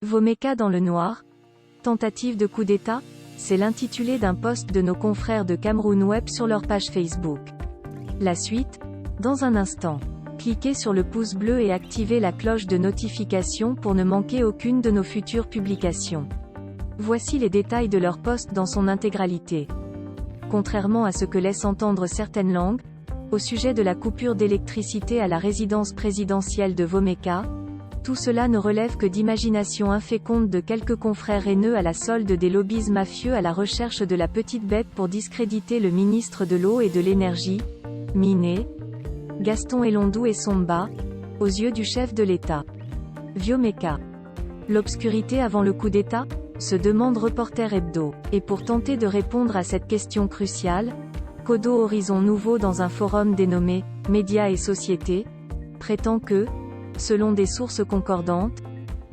Vomeka dans le noir? Tentative de coup d'État? C'est l'intitulé d'un post de nos confrères de Cameroun Web sur leur page Facebook. La suite, dans un instant. Cliquez sur le pouce bleu et activez la cloche de notification pour ne manquer aucune de nos futures publications. Voici les détails de leur post dans son intégralité. Contrairement à ce que laissent entendre certaines langues, au sujet de la coupure d'électricité à la résidence présidentielle de Vomeka, tout cela ne relève que d'imagination inféconde de quelques confrères haineux à la solde des lobbies mafieux à la recherche de la petite bête pour discréditer le ministre de l'Eau et de l'Énergie, Miné, Gaston Elondou et Somba, aux yeux du chef de l'État. Vomeka. L'obscurité avant le coup d'État? Se demande Reporter Hebdo. Et pour tenter de répondre à cette question cruciale, Kodo Horizon Nouveau dans un forum dénommé « Médias et Société » prétend que, selon des sources concordantes,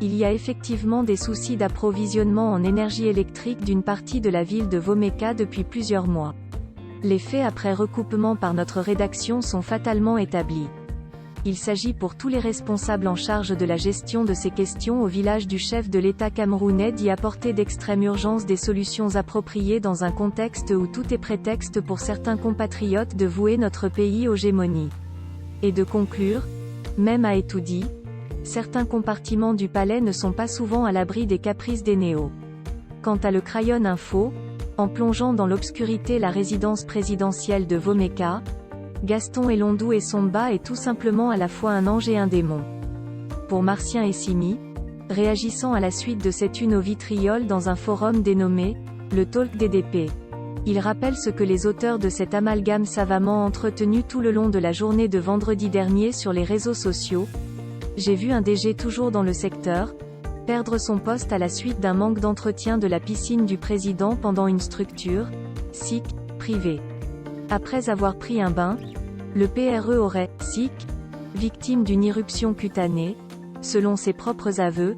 il y a effectivement des soucis d'approvisionnement en énergie électrique d'une partie de la ville de Vomeka depuis plusieurs mois. Les faits après recoupement par notre rédaction sont fatalement établis. Il s'agit pour tous les responsables en charge de la gestion de ces questions au village du chef de l'État camerounais d'y apporter d'extrême urgence des solutions appropriées dans un contexte où tout est prétexte pour certains compatriotes de vouer notre pays aux gémonies. Et de conclure, même à Etoudi, certains compartiments du palais ne sont pas souvent à l'abri des caprices des néos. Quant à le Crayon Info, en plongeant dans l'obscurité la résidence présidentielle de Vomeka, Gaston Elondou et Somba est tout simplement à la fois un ange et un démon. Pour Martien et Simi, réagissant à la suite de cette une au vitriol dans un forum dénommé « Le Talk DDP », il rappelle ce que les auteurs de cet amalgame savamment entretenu tout le long de la journée de vendredi dernier sur les réseaux sociaux. J'ai vu un DG toujours dans le secteur, perdre son poste à la suite d'un manque d'entretien de la piscine du président pendant une structure, SIC, privée. Après avoir pris un bain, le PRE aurait, SIC, victime d'une irruption cutanée. Selon ses propres aveux,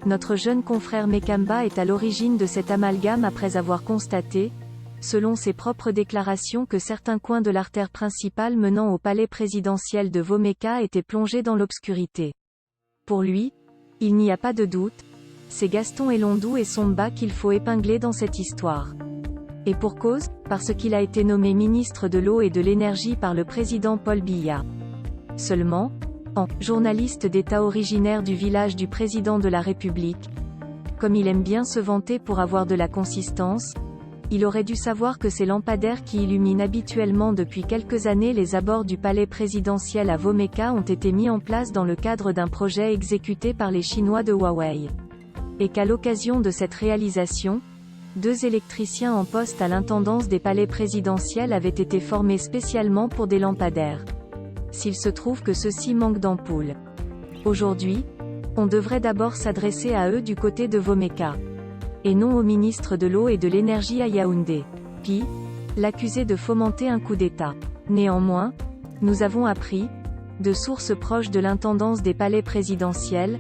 notre jeune confrère Mekamba est à l'origine de cet amalgame après avoir constaté, selon ses propres déclarations, que certains coins de l'artère principale menant au palais présidentiel de Vomeka étaient plongés dans l'obscurité. Pour lui, il n'y a pas de doute, c'est Gaston Elondou et Somba qu'il faut épingler dans cette histoire. Et pour cause, parce qu'il a été nommé ministre de l'Eau et de l'Énergie par le président Paul Biya. Seulement, en journaliste d'État originaire du village du président de la République, comme il aime bien se vanter pour avoir de la consistance, il aurait dû savoir que ces lampadaires qui illuminent habituellement depuis quelques années les abords du palais présidentiel à Vomeka ont été mis en place dans le cadre d'un projet exécuté par les Chinois de Huawei. Et qu'à l'occasion de cette réalisation, 2 électriciens en poste à l'intendance des palais présidentiels avaient été formés spécialement pour des lampadaires. S'il se trouve que ceux-ci manquent d'ampoules. Aujourd'hui, on devrait d'abord s'adresser à eux du côté de Vomeka. Et non au ministre de l'Eau et de l'Énergie à Yaoundé, qui l'accusait de fomenter un coup d'État. Néanmoins, nous avons appris, de sources proches de l'intendance des palais présidentiels,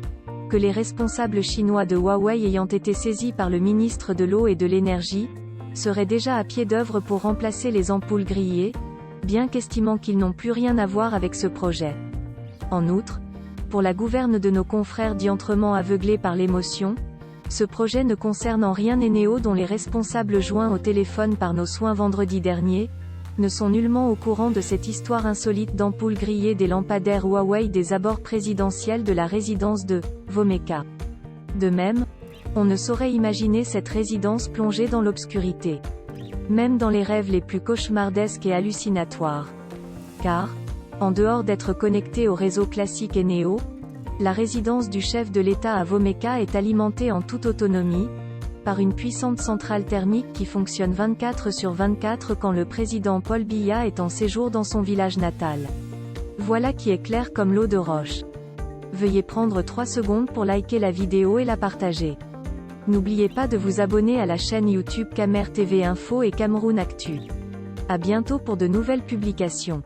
que les responsables chinois de Huawei ayant été saisis par le ministre de l'Eau et de l'Énergie, seraient déjà à pied d'œuvre pour remplacer les ampoules grillées, bien qu'estimant qu'ils n'ont plus rien à voir avec ce projet. En outre, pour la gouverne de nos confrères diantrement aveuglés par l'émotion, ce projet ne concerne en rien Nénéo dont les responsables joints au téléphone par nos soins vendredi dernier, ne sont nullement au courant de cette histoire insolite d'ampoules grillées des lampadaires Huawei des abords présidentiels de la résidence de Vomeka. De même, on ne saurait imaginer cette résidence plongée dans l'obscurité. Même dans les rêves les plus cauchemardesques et hallucinatoires. Car, en dehors d'être connecté au réseau classique et Néo, la résidence du chef de l'État à Vomeka est alimentée en toute autonomie, par une puissante centrale thermique qui fonctionne 24/24 quand le président Paul Biya est en séjour dans son village natal. Voilà qui est clair comme l'eau de roche. Veuillez prendre 3 secondes pour liker la vidéo et la partager. N'oubliez pas de vous abonner à la chaîne YouTube Camer TV Info et Cameroun Actu. À bientôt pour de nouvelles publications.